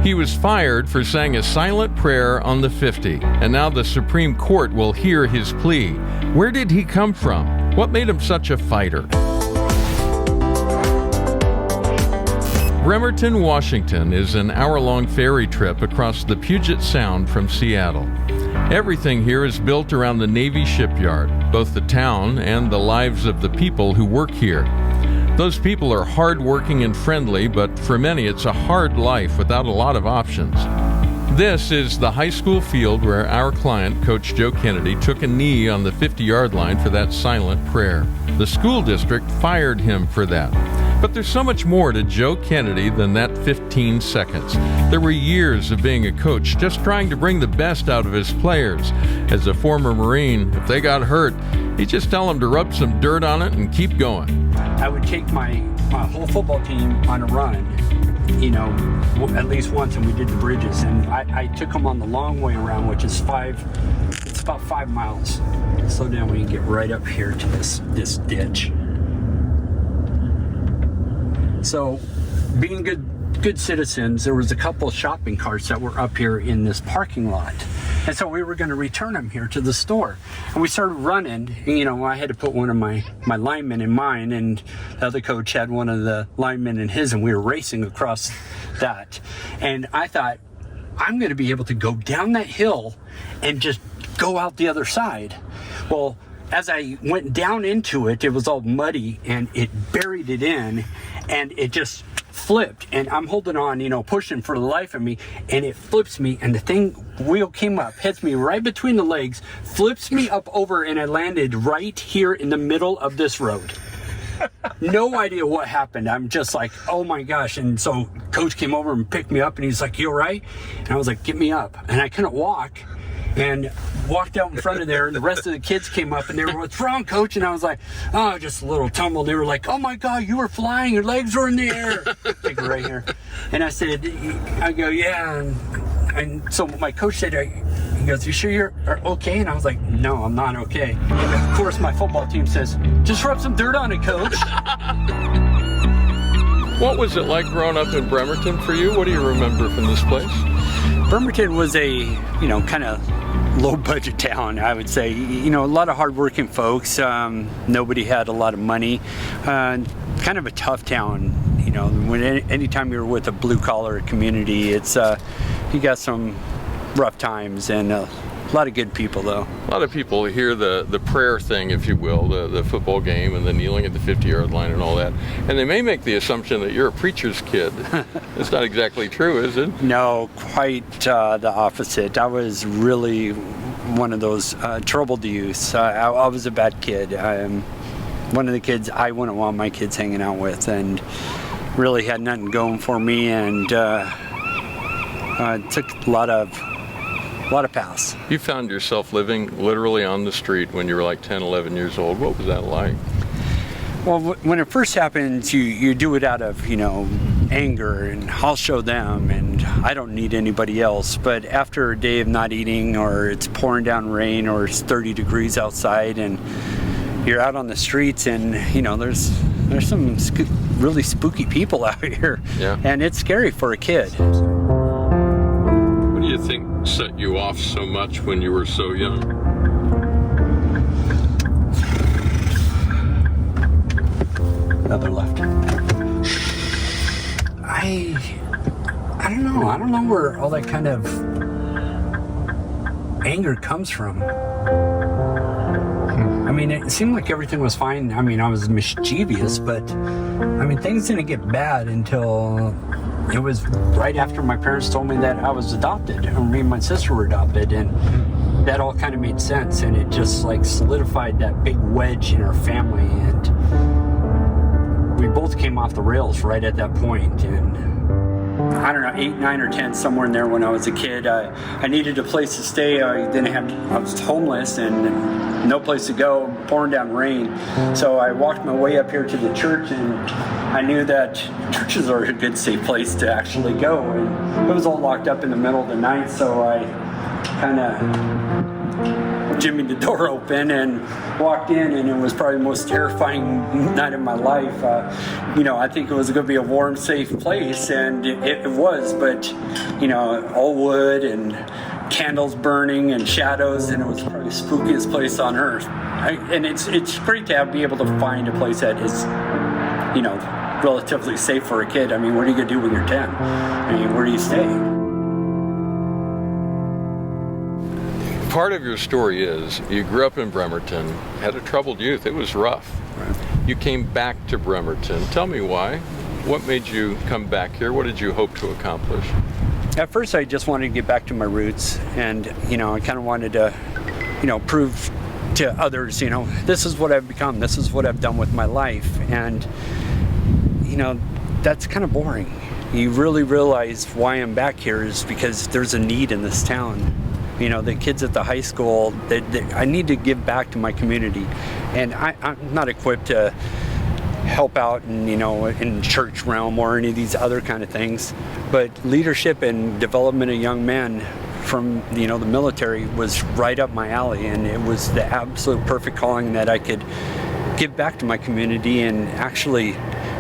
He was fired for saying a silent prayer on the 50, and now the Supreme Court will hear his plea. Where did he come from? What made him such a fighter? Bremerton, Washington is an hour-long ferry trip across the Puget Sound from Seattle. Everything here is built around the Navy shipyard, both the town and the lives of the people who work here. Those people are hard-working and friendly, but for many it's a hard life without a lot of options. This is the high school field where our client, Coach Joe Kennedy, took a knee on the 50-yard line for that silent prayer. The school district fired him for that. But there's so much more to Joe Kennedy than that 15 seconds. There were years of being a coach, just trying to bring the best out of his players. As a former Marine, if they got hurt, he'd just tell them to rub some dirt on it and keep going. I would take my whole football team on a run, at least once, and we did the bridges. And I took them on the long way around, which is it's about 5 miles. Slow down, we can get right up here to this ditch. So, being good citizens, there was a couple of shopping carts that were up here in this parking lot. And so we were going to return them here to the store. And we started running. And, I had to put one of my linemen in mine, and the other coach had one of the linemen in his, and we were racing across that. And I thought, I'm going to be able to go down that hill and just go out the other side. Well, as I went down into it, it was all muddy, and it buried it in, and it just flipped, and I'm holding on, pushing for the life of me, and it flips me, and the wheel came up, hits me right between the legs, flips me up over, and I landed right here in the middle of this road. No idea what happened. I'm just like, oh my gosh. And so coach came over and picked me up, and he's like, you all right? And I was like, get me up. And I couldn't walk, and walked out in front of there, and the rest of the kids came up, and they were, what's wrong, coach? And I was like, oh, just a little tumble. They were like, oh my God, you were flying, your legs were in the air. Take it right here. And I said, I go, yeah. And so my coach said, he goes, you sure you're okay? And I was like, no, I'm not okay. And of course my football team says, just rub some dirt on it, coach. What was it like growing up in Bremerton for you? What do you remember from this place? Bremerton was a, kind of low budget town, I would say. A lot of hardworking folks. Nobody had a lot of money. Kind of a tough town. Anytime you're with a blue collar community, it's you got some rough times, and a lot of good people though. A lot of people hear the prayer thing, if you will, the football game and the kneeling at the 50-yard line and all that, and they may make the assumption that you're a preacher's kid. It's not exactly true, is it? No, quite the opposite. I was really one of those troubled youths. I was a bad kid. I'm one of the kids I wouldn't want my kids hanging out with, and really had nothing going for me, and it took a lot of paths. You found yourself living literally on the street when you were like 10, 11 years old. What was that like? Well, when it first happened, you do it out of, anger, and I'll show them, and I don't need anybody else. But after a day of not eating, or it's pouring down rain, or it's 30 degrees outside, and you're out on the streets, and, there's some really spooky people out here. Yeah. And it's scary for a kid. What do you think set you off so much when you were so young? Another left. I don't know. I don't know where all that kind of anger comes from. I mean, it seemed like everything was fine. I mean, I was mischievous, but things didn't get bad until it was right after my parents told me that I was adopted, and me and my sister were adopted, and that all kind of made sense, and it just solidified that big wedge in our family, and we both came off the rails right at that point. And I don't know, 8, 9, or 10, somewhere in there when I was a kid, I needed a place to stay. I was homeless and no place to go, pouring down rain. So I walked my way up here to the church, and I knew that churches are a good, safe place to actually go. And it was all locked up in the middle of the night, so I kind of jimmied the door open and walked in, and it was probably the most terrifying night of my life. I think it was going to be a warm, safe place, and it was, but, all wood and candles burning and shadows, and it was probably the spookiest place on earth. And it's great to be able to find a place that is, relatively safe for a kid. I mean, what are you going to do when you're 10? I mean, where do you stay? Part of your story is you grew up in Bremerton, had a troubled youth. It was rough. Right. You came back to Bremerton. Tell me why. What made you come back here? What did you hope to accomplish? At first, I just wanted to get back to my roots, and I kind of wanted to, prove to others, this is what I've become. This is what I've done with my life, and that's kind of boring. You really realize why I'm back here is because there's a need in this town. The kids at the high school, I need to give back to my community, and I'm not equipped to help out in church realm or any of these other kind of things, but leadership and development of young men from the military was right up my alley, and it was the absolute perfect calling that I could give back to my community and actually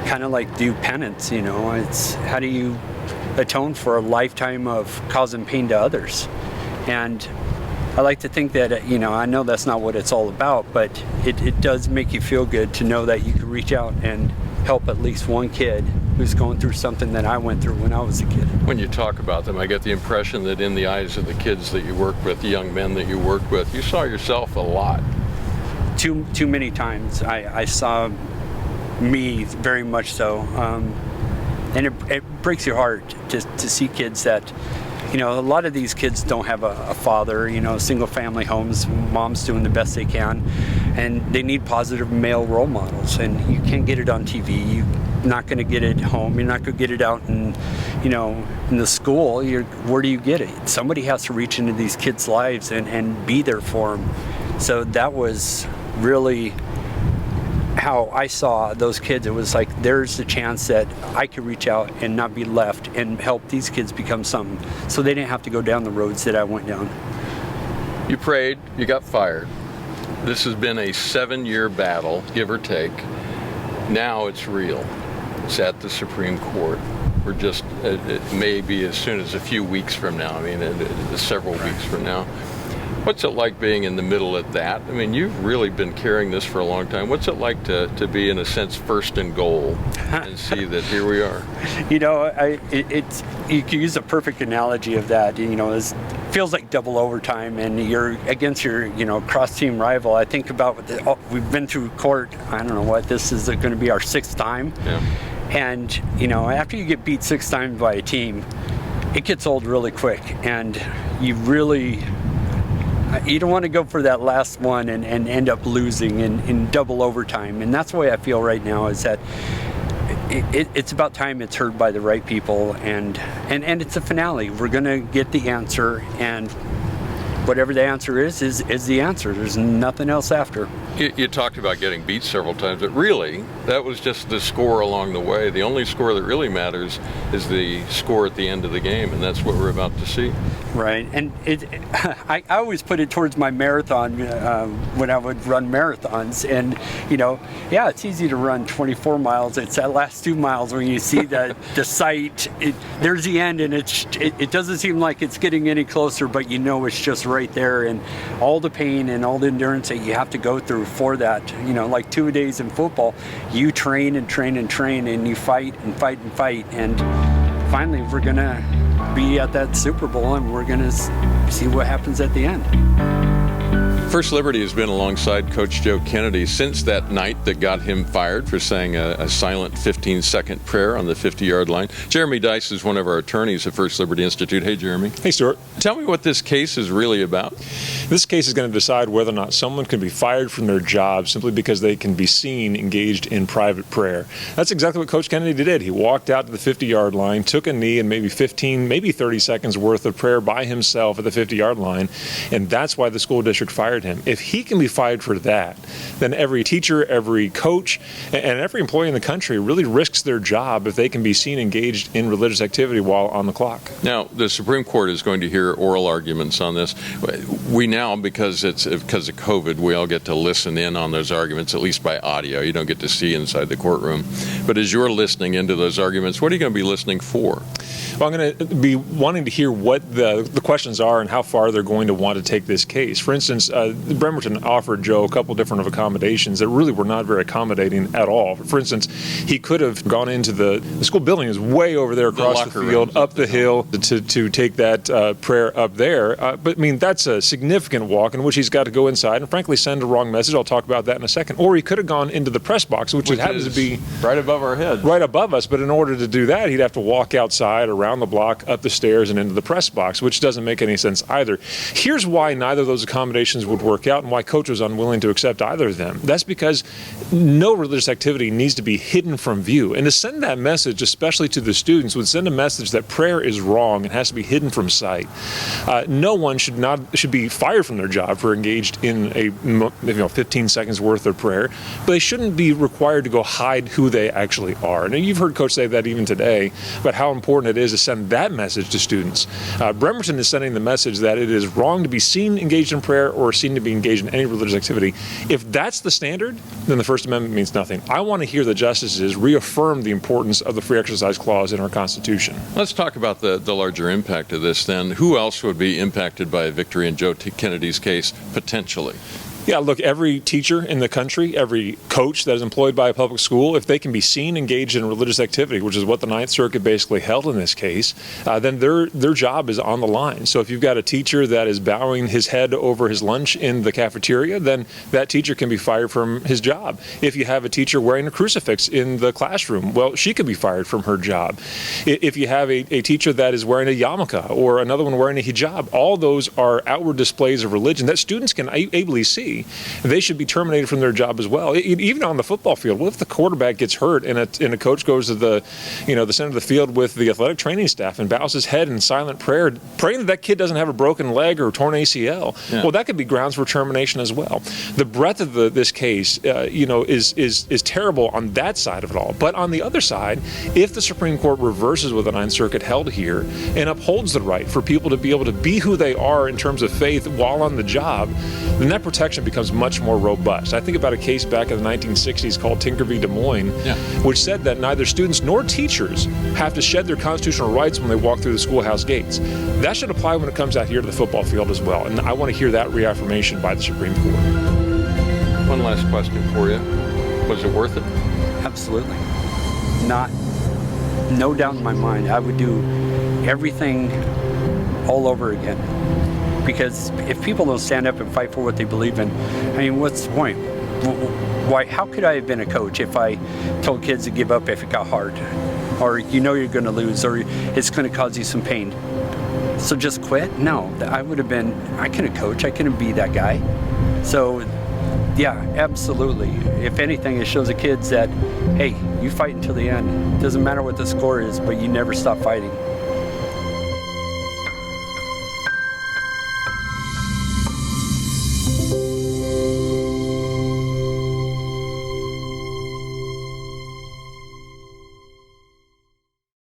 kind of like do penance. It's how do you atone for a lifetime of causing pain to others? And I like to think that, I know that's not what it's all about, but it does make you feel good to know that you can reach out and help at least one kid who's going through something that I went through when I was a kid. When you talk about them, I get the impression that in the eyes of the kids that you work with, the young men that you work with, you saw yourself a lot. Too many times. I saw me very much so. And it breaks your heart to see kids that, a lot of these kids don't have a father, single family homes, mom's doing the best they can, and they need positive male role models, and you can't get it on TV. You're not going to get it home. You're not going to get it out in the school. Where do you get it? Somebody has to reach into these kids' lives and be there for them. So that was really how I saw those kids. It was like, there's the chance that I could reach out and not be left and help these kids become something, so they didn't have to go down the roads that I went down. You prayed, you got fired. This has been a 7-year battle, give or take. Now it's real. It's at the Supreme Court. We're just, it may be as soon as a few weeks from now. Several weeks from now. What's it like being in the middle of that? You've really been carrying this for a long time. What's it like to be, in a sense, first and goal and see that here we are? You can use a perfect analogy of that. It feels like double overtime, and you're against your, cross-team rival. I think about we've been through court. I don't know what, this is going to be our 6th time. Yeah. And, after you get beat 6 times by a team, it gets old really quick, and you don't want to go for that last one and end up losing in double overtime. And that's the way I feel right now, is that it's about time it's heard by the right people, and it's a finale. We're going to get the answer, and whatever the answer is the answer. There's nothing else after. You talked about getting beat several times, but really, that was just the score along the way. The only score that really matters is the score at the end of the game, and that's what we're about to see. Right, and I always put it towards my marathon when I would run marathons, and it's easy to run 24 miles. It's that last 2 miles when you see the sight. There's the end, and it doesn't seem like it's getting any closer, but it's just right there, and all the pain and all the endurance that you have to go through for that. Like 2 days in football, you train and train and train, and you fight and fight and fight, and finally we're gonna be at that Super Bowl, and we're gonna see what happens at the end. First Liberty has been alongside Coach Joe Kennedy since that night that got him fired for saying a silent 15-second prayer on the 50-yard line. Jeremy Dice is one of our attorneys at First Liberty Institute. Hey, Jeremy. Hey, Stuart. Tell me what this case is really about. This case is going to decide whether or not someone can be fired from their job simply because they can be seen engaged in private prayer. That's exactly what Coach Kennedy did. He walked out to the 50-yard line, took a knee, and maybe 15, maybe 30 seconds worth of prayer by himself at the 50-yard line, and that's why the school district fired him. If he can be fired for that, then every teacher, every coach, and every employee in the country really risks their job if they can be seen engaged in religious activity while on the clock. Now, the Supreme Court is going to hear oral arguments on this. We now, because of COVID, we all get to listen in on those arguments, at least by audio. You don't get to see inside the courtroom. But as you're listening into those arguments, what are you going to be listening for? Well, I'm going to be wanting to hear what the questions are and how far they're going to want to take this case. For instance, Bremerton offered Joe a couple different of accommodations that really were not very accommodating at all. For instance, he could have gone into the school building is way over there across the field, up the hill to take that prayer up there. But I mean, that's a significant walk in which he's got to go inside and frankly send a wrong message. I'll talk about that in a second. Or he could have gone into the press box, which happens to be right above our heads. Right above us. But in order to do that, he'd have to walk outside, around the block, up the stairs, and into the press box, which doesn't make any sense either. Here's why neither of those accommodations would work out and why Coach was unwilling to accept either of them. That's because no religious activity needs to be hidden from view. And to send that message, especially to the students, would send a message that prayer is wrong and has to be hidden from sight. No one should be fired from their job for engaged in a 15 seconds worth of prayer, but they shouldn't be required to go hide who they actually are. And you've heard Coach say that even today, about how important it is to send that message to students. Bremerton is sending the message that it is wrong to be seen engaged in prayer or seen to be engaged in any religious activity. If that's the standard, then the First Amendment means nothing. I want to hear the justices reaffirm the importance of the Free Exercise Clause in our Constitution. Let's talk about the larger impact of this then. Who else would be impacted by a victory in Joe Kennedy's case, potentially? Yeah, look, every teacher in the country, every coach that is employed by a public school, if they can be seen engaged in religious activity, which is what the Ninth Circuit basically held in this case, then their job is on the line. So if you've got a teacher that is bowing his head over his lunch in the cafeteria, then that teacher can be fired from his job. If you have a teacher wearing a crucifix in the classroom, well, she could be fired from her job. If you have a teacher that is wearing a yarmulke or another one wearing a hijab, all those are outward displays of religion that students can ably see. They should be terminated from their job as well. Even on the football field, what if the quarterback gets hurt and a coach goes to the center of the field with the athletic training staff and bows his head in silent prayer, praying that kid doesn't have a broken leg or torn ACL? Yeah. Well, that could be grounds for termination as well. The breadth of this case, is terrible on that side of it all. But on the other side, if the Supreme Court reverses what the Ninth Circuit held here and upholds the right for people to be able to be who they are in terms of faith while on the job, then that protection becomes much more robust. I think about a case back in the 1960s called Tinker v. Des Moines, which said that neither students nor teachers have to shed their constitutional rights when they walk through the schoolhouse gates. That should apply when it comes out here to the football field as well, and I want to hear that reaffirmation by the Supreme Court. One last question for you. Was it worth it? Absolutely. No doubt in my mind. I would do everything all over again. Because if people don't stand up and fight for what they believe in, I mean, what's the point? Why? How could I have been a coach if I told kids to give up if it got hard? Or you're going to lose, or it's going to cause you some pain. So just quit? No, I couldn't coach, I couldn't be that guy. So yeah, absolutely. If anything, it shows the kids that, hey, you fight until the end. Doesn't matter what the score is, but you never stop fighting.